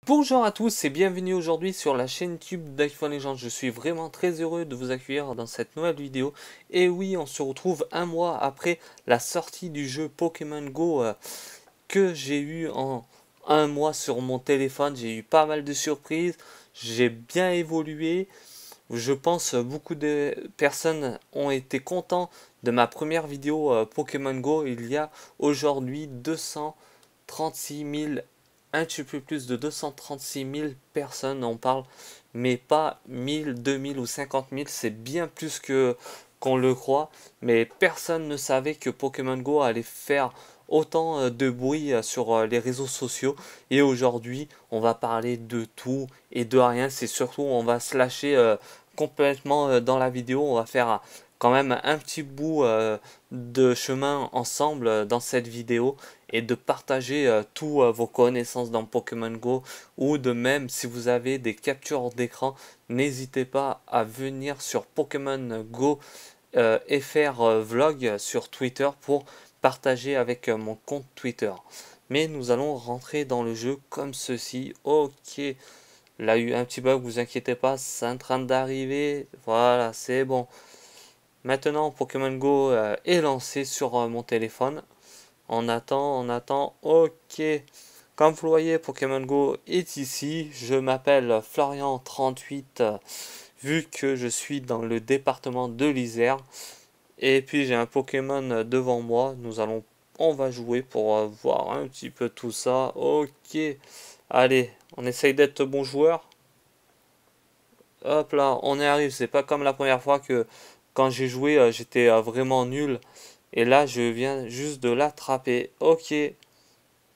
Bonjour à tous et bienvenue aujourd'hui sur la chaîne YouTube d'iPhone Legends. Je suis vraiment très heureux de vous accueillir dans cette nouvelle vidéo. Et oui, on se retrouve un mois après la sortie du jeu Pokémon Go que j'ai eu en un mois sur mon téléphone. J'ai eu pas mal de surprises, j'ai bien évolué. Je pense beaucoup de personnes ont été contents de ma première vidéo Pokémon Go. Il y a aujourd'hui 236 000, un petit peu plus de 236 000 personnes en parlent, mais pas 1000, 2000 ou 50 000, c'est bien plus que qu'on le croit, mais personne ne savait que Pokémon Go allait faire autant de bruit sur les réseaux sociaux. Et aujourd'hui, on va parler de tout et de rien. C'est surtout, on va se lâcher complètement dans la vidéo. On va faire quand même un petit bout de chemin ensemble dans cette vidéo et de partager tous vos connaissances dans Pokémon Go, ou de même si vous avez des captures d'écran, n'hésitez pas à venir sur Pokémon Go FR Vlog sur Twitter pour partager avec mon compte Twitter. Mais nous allons rentrer dans le jeu comme ceci. Ok, là il y a eu un petit bug, vous inquiétez pas, c'est en train d'arriver. Voilà, c'est bon. Maintenant Pokémon Go est lancé sur mon téléphone. On attend, on attend. Ok. Comme vous le voyez, Pokémon Go est ici. Je m'appelle Florian38, vu que je suis dans le département de l'Isère. Et puis j'ai un Pokémon devant moi. On va jouer pour voir un petit peu tout ça. Ok. Allez, on essaye d'être bon joueur. Hop là, on y arrive. C'est pas comme la première fois que quand j'ai joué, j'étais vraiment nul. Et là, je viens juste de l'attraper. Ok.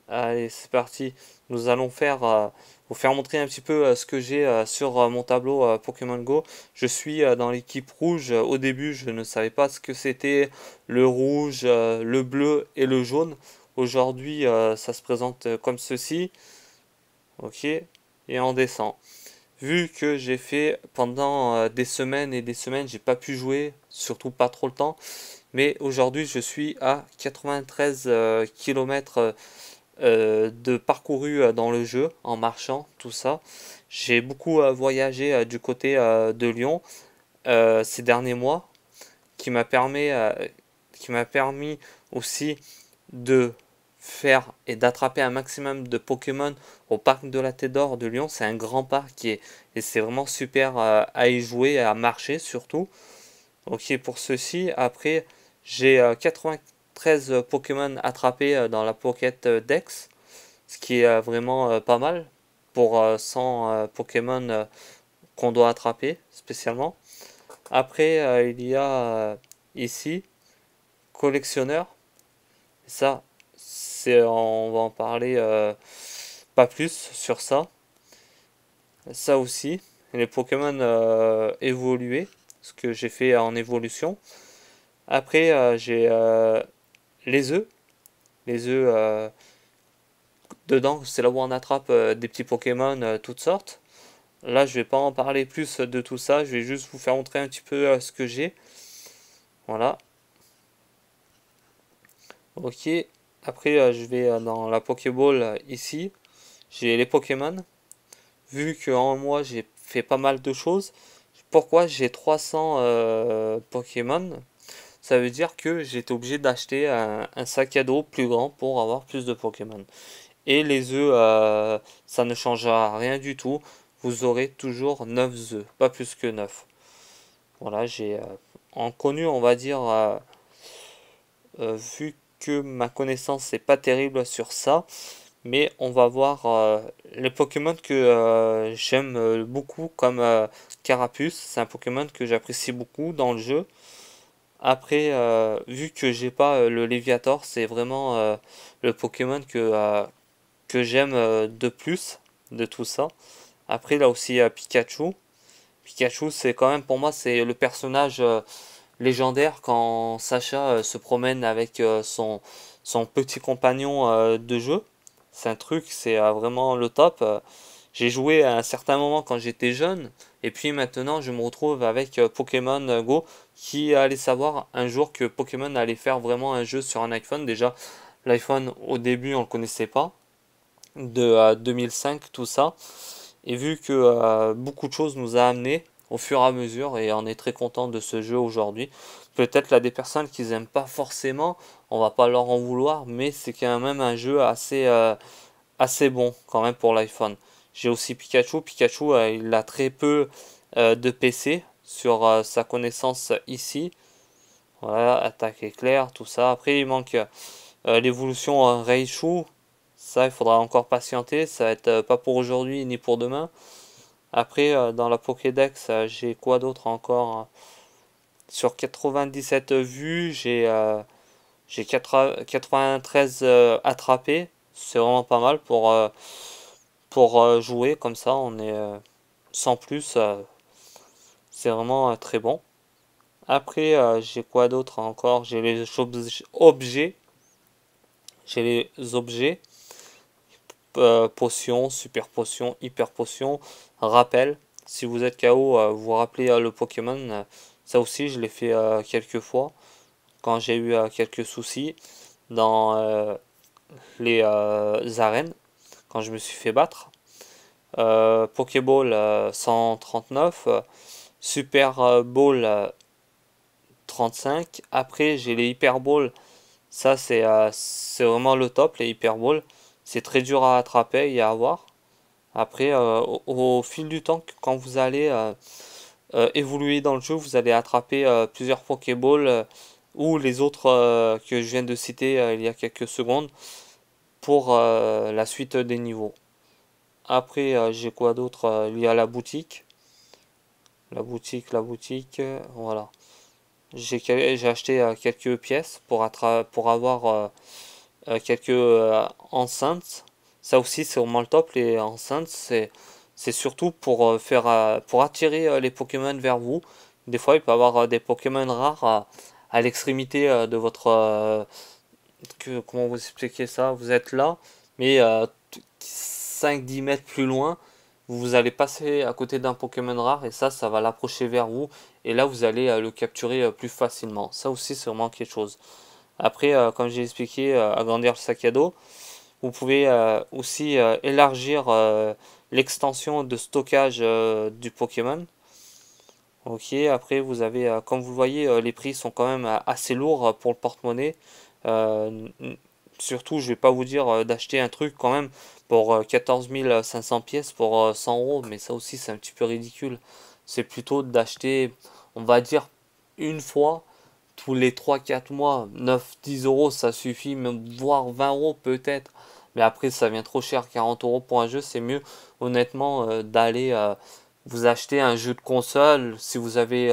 Allez, c'est parti. Nous allons vous faire montrer un petit peu ce que j'ai sur mon tableau Pokémon Go. Je suis dans l'équipe rouge. Au début, je ne savais pas ce que c'était le rouge, le bleu et le jaune. Aujourd'hui, ça se présente comme ceci. Ok. Et on descend. Vu que j'ai fait pendant des semaines et des semaines, j'ai pas pu jouer, surtout pas trop le temps. Mais aujourd'hui, je suis à 93 km de parcouru dans le jeu en marchant, tout ça. J'ai beaucoup voyagé du côté de Lyon ces derniers mois, qui m'a permis aussi de faire et d'attraper un maximum de Pokémon au parc de la Tête d'Or de Lyon. C'est un grand parc et c'est vraiment super à y jouer et à marcher surtout. Ok, pour ceci, après j'ai 93 Pokémon attrapés dans la Pocket Dex, ce qui est vraiment pas mal pour 100 Pokémon qu'on doit attraper spécialement. Après, il y a ici collectionneur. Ça, on va en parler pas plus sur ça. Ça aussi, les Pokémon évolués, ce que j'ai fait en évolution. Après, j'ai les œufs. Les œufs dedans, c'est là où on attrape des petits Pokémon toutes sortes. Là, je vais pas en parler plus de tout ça. Je vais juste vous faire montrer un petit peu ce que j'ai. Voilà. Ok. Après, je vais dans la Pokéball ici. J'ai les Pokémon. Vu qu'en moi, j'ai fait pas mal de choses. Pourquoi j'ai 300 Pokémon? Ça veut dire que j'étais obligé d'acheter un sac à dos plus grand pour avoir plus de Pokémon. Et les œufs, ça ne changera rien du tout. Vous aurez toujours 9 œufs, pas plus que 9. Voilà, j'ai en connu, on va dire, vu que ma connaissance n'est pas terrible sur ça, mais on va voir les Pokémon que j'aime beaucoup, comme Carapuce. C'est un Pokémon que j'apprécie beaucoup dans le jeu. Après, vu que j'ai pas le Léviator, c'est vraiment le Pokémon que j'aime de plus de tout ça. Après, là aussi, Pikachu. Pikachu, c'est quand même pour moi, c'est le personnage légendaire quand Sacha se promène avec son petit compagnon de jeu. C'est un truc, c'est vraiment le top. J'ai joué à un certain moment quand j'étais jeune, et puis maintenant je me retrouve avec Pokémon Go, qui allait savoir un jour que Pokémon allait faire vraiment un jeu sur un iPhone. Déjà, l'iPhone au début on le connaissait pas. de 2005, tout ça. Et vu que beaucoup de choses nous a amené au fur et à mesure, et on est très content de ce jeu aujourd'hui. Peut-être là des personnes qui n'aiment pas forcément, on va pas leur en vouloir, mais c'est quand même un jeu assez bon quand même pour l'iPhone. J'ai aussi Pikachu. Pikachu, il a très peu de PC sur sa connaissance ici. Voilà, attaque éclair, tout ça. Après, il manque l'évolution Raichu. Ça, il faudra encore patienter. Ça va être pas pour aujourd'hui ni pour demain. Après, dans la Pokédex, j'ai quoi d'autre encore? Sur 97 vues, j'ai 93 attrapés. C'est vraiment pas mal pour jouer comme ça. On est sans plus. C'est vraiment très bon. Après, j'ai quoi d'autre encore? J'ai les objets. J'ai les objets. Potion, super potion, hyper potion. Rappel. Si vous êtes KO, vous rappelez le Pokémon. Ça aussi, je l'ai fait quelques fois. Quand j'ai eu quelques soucis dans les arènes. Quand je me suis fait battre. Pokéball 139. Super Ball 35. Après, j'ai les Hyper Ball. Ça, c'est vraiment le top, les Hyper Ball. C'est très dur à attraper et à avoir. Après, au fil du temps, quand vous allez évoluer dans le jeu, vous allez attraper plusieurs Pokéballs ou les autres que je viens de citer il y a quelques secondes pour la suite des niveaux. Après, j'ai quoi d'autre? Il y a la boutique. Voilà. J'ai acheté quelques pièces pour avoir quelques enceintes. Ça aussi, c'est vraiment le top. Les enceintes, c'est surtout pour pour attirer les Pokémon vers vous. Des fois, il peut y avoir des Pokémon rares à l'extrémité de votre comment vous expliquer ça? Vous êtes là, mais 5-10 mètres plus loin, vous allez passer à côté d'un Pokémon rare et ça va l'approcher vers vous. Et là, vous allez le capturer plus facilement. Ça aussi, c'est vraiment quelque chose. Après, comme j'ai expliqué, agrandir le sac à dos. Vous pouvez aussi élargir l'extension de stockage du Pokémon. Ok, après vous avez, comme vous le voyez, les prix sont quand même assez lourds pour le porte-monnaie. Euh, Surtout, je vais pas vous dire d'acheter un truc quand même pour 14 500 pièces pour 100 euros, mais ça aussi c'est un petit peu ridicule. C'est plutôt d'acheter, on va dire, une fois tous les 3-4 mois, 9-10 euros, ça suffit, même voire 20 euros peut-être. Mais après, ça vient trop cher, 40 euros pour un jeu, c'est mieux honnêtement d'aller vous acheter un jeu de console. Si vous avez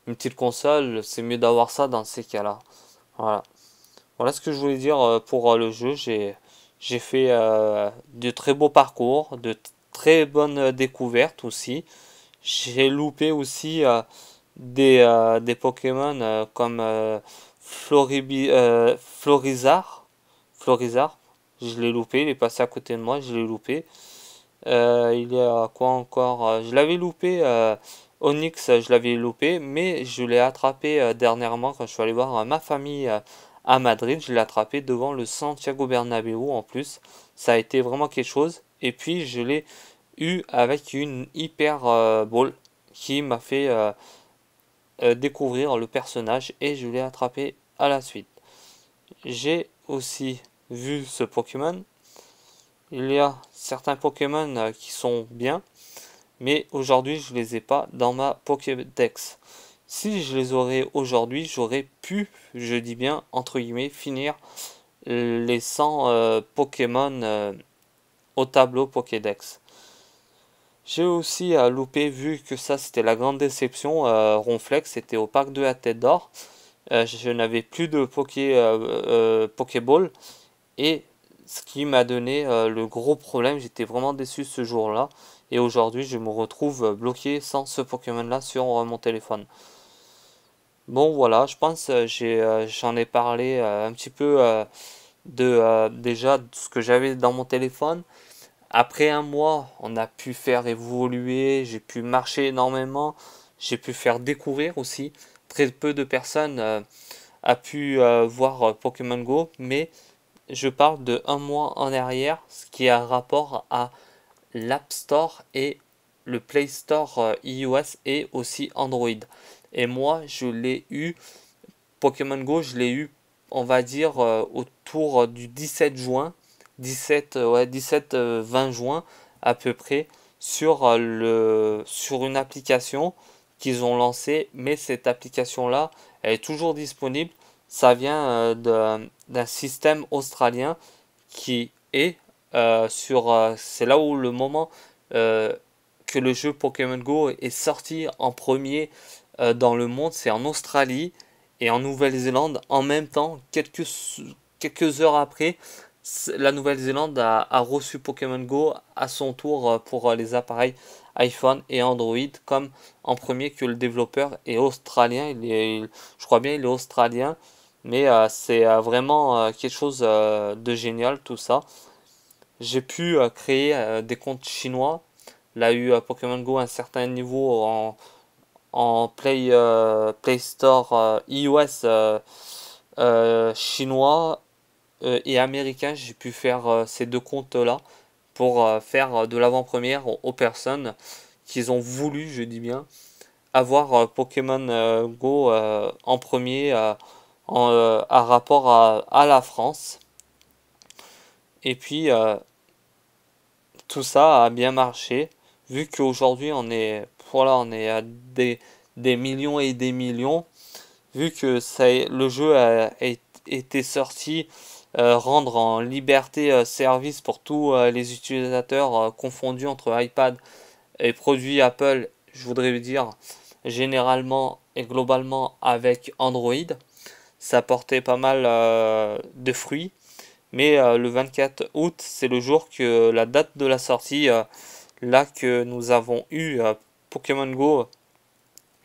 une petite console, c'est mieux d'avoir ça dans ces cas-là. Voilà. Voilà ce que je voulais dire pour le jeu. J'ai fait de très beaux parcours, de très bonnes découvertes aussi. J'ai loupé aussi des Pokémon comme Florizarre. Florizarre, je l'ai loupé, il est passé à côté de moi, je l'ai loupé. Il y a quoi encore? Je l'avais loupé, Onyx, je l'avais loupé, mais je l'ai attrapé dernièrement quand je suis allé voir ma famille à Madrid. Je l'ai attrapé devant le Santiago Bernabéu en plus. Ça a été vraiment quelque chose. Et puis je l'ai eu avec une hyper ball qui m'a fait découvrir le personnage et je l'ai attrapé à la suite. J'ai aussi vu ce Pokémon. Il y a certains Pokémon qui sont bien, mais aujourd'hui je les ai pas dans ma Pokédex. Si je les aurais aujourd'hui, j'aurais pu, je dis bien entre guillemets, finir les 100 Pokémon au tableau Pokédex. J'ai aussi loupé, vu que ça c'était la grande déception, Ronflex, c'était au parc de la Tête d'Or. Je n'avais plus de Pokéball et ce qui m'a donné le gros problème, j'étais vraiment déçu ce jour-là et aujourd'hui je me retrouve bloqué sans ce Pokémon là sur mon téléphone. Bon voilà, je pense j'en ai parlé un petit peu déjà de ce que j'avais dans mon téléphone. Après un mois, on a pu faire évoluer, j'ai pu marcher énormément, j'ai pu faire découvrir aussi. Très peu de personnes a pu voir Pokémon Go, mais je parle de un mois en arrière, ce qui a rapport à l'App Store et le Play Store iOS et aussi Android. Et moi, je l'ai eu, Pokémon Go, je l'ai eu, on va dire, autour du 17 juin, 20 juin à peu près, sur une application qu'ils ont lancée, mais cette application-là, elle est toujours disponible. Ça vient d'un système australien qui est c'est là où le moment que le jeu Pokémon Go est sorti en premier dans le monde, c'est en Australie et en Nouvelle-Zélande en même temps, quelques heures après. La Nouvelle-Zélande a reçu Pokémon Go à son tour pour les appareils iPhone et Android, comme en premier que le développeur est australien. Je crois bien il est australien, mais c'est vraiment quelque chose de génial tout ça. J'ai pu créer des comptes chinois. Là, eu Pokémon Go un certain niveau en Play Store iOS chinois et américain. J'ai pu faire ces deux comptes-là pour faire de l'avant-première aux personnes qui ont voulu, je dis bien, avoir Pokémon Go en premier à rapport à la France. Et puis, tout ça a bien marché, vu qu'aujourd'hui on est à des millions et des millions, vu que le jeu a été sorti, rendre en liberté service pour tous les utilisateurs confondus entre iPad et produits Apple, je voudrais dire généralement et globalement avec Android. Ça portait pas mal de fruits. Mais le 24 août, c'est le jour que la date de la sortie, là que nous avons eu Pokémon Go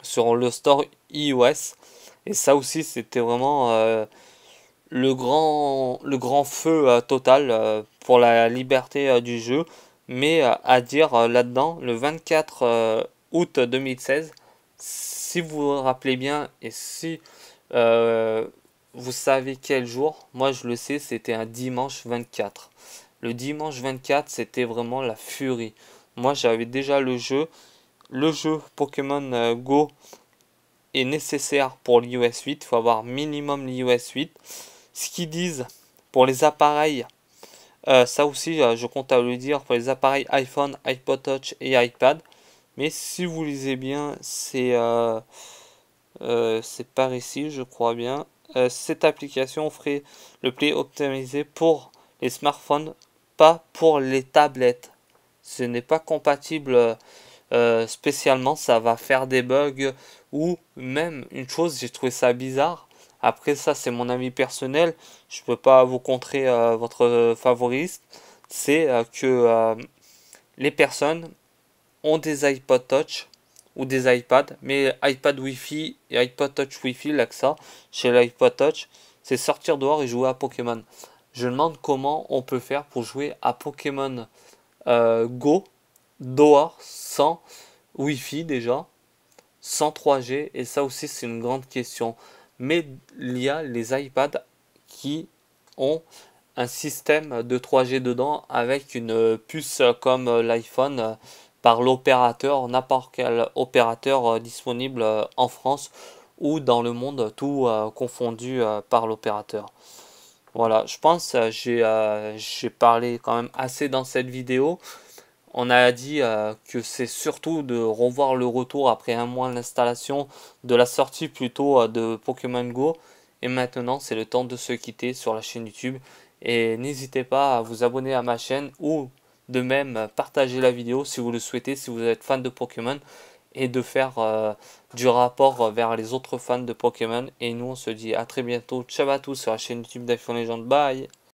sur le store iOS. Et ça aussi, c'était vraiment le grand feu total pour la liberté du jeu. Mais à dire là-dedans, le 24 août 2016, si vous vous rappelez bien et si euh, vous savez quel jour, moi je le sais, c'était un dimanche 24. Le dimanche 24, c'était vraiment la furie. Moi j'avais déjà le jeu. Le jeu Pokémon Go est nécessaire pour l'iOS 8. Il faut avoir minimum l'iOS 8. Ce qu'ils disent pour les appareils, ça aussi je compte à le dire, pour les appareils iPhone, iPod Touch et iPad. Mais si vous lisez bien, c'est par ici, je crois bien. Cette application ferait le Play optimisé pour les smartphones, pas pour les tablettes. Ce n'est pas compatible spécialement, ça va faire des bugs ou même une chose, j'ai trouvé ça bizarre. Après ça, c'est mon avis personnel. Je peux pas vous contrer votre favoriste. C'est que les personnes ont des iPod Touch ou des iPads, mais iPad Wi-Fi et iPod Touch Wi-Fi, là que ça, chez l'iPod Touch, c'est sortir dehors et jouer à Pokémon. Je me demande comment on peut faire pour jouer à Pokémon Go dehors sans Wi-Fi déjà, sans 3G, et ça aussi c'est une grande question. Mais il y a les iPads qui ont un système de 3G dedans avec une puce comme l'iPhone par l'opérateur, n'importe quel opérateur disponible en France ou dans le monde, tout confondu par l'opérateur. Voilà, je pense j'ai parlé quand même assez dans cette vidéo. On a dit que c'est surtout de revoir le retour après un mois d'installation de la sortie plutôt de Pokémon Go. Et maintenant, c'est le temps de se quitter sur la chaîne YouTube. Et n'hésitez pas à vous abonner à ma chaîne ou de même partager la vidéo si vous le souhaitez, si vous êtes fan de Pokémon. Et de faire du rapport vers les autres fans de Pokémon. Et nous, on se dit à très bientôt. Ciao à tous sur la chaîne YouTube d'iPhone Legend. Bye!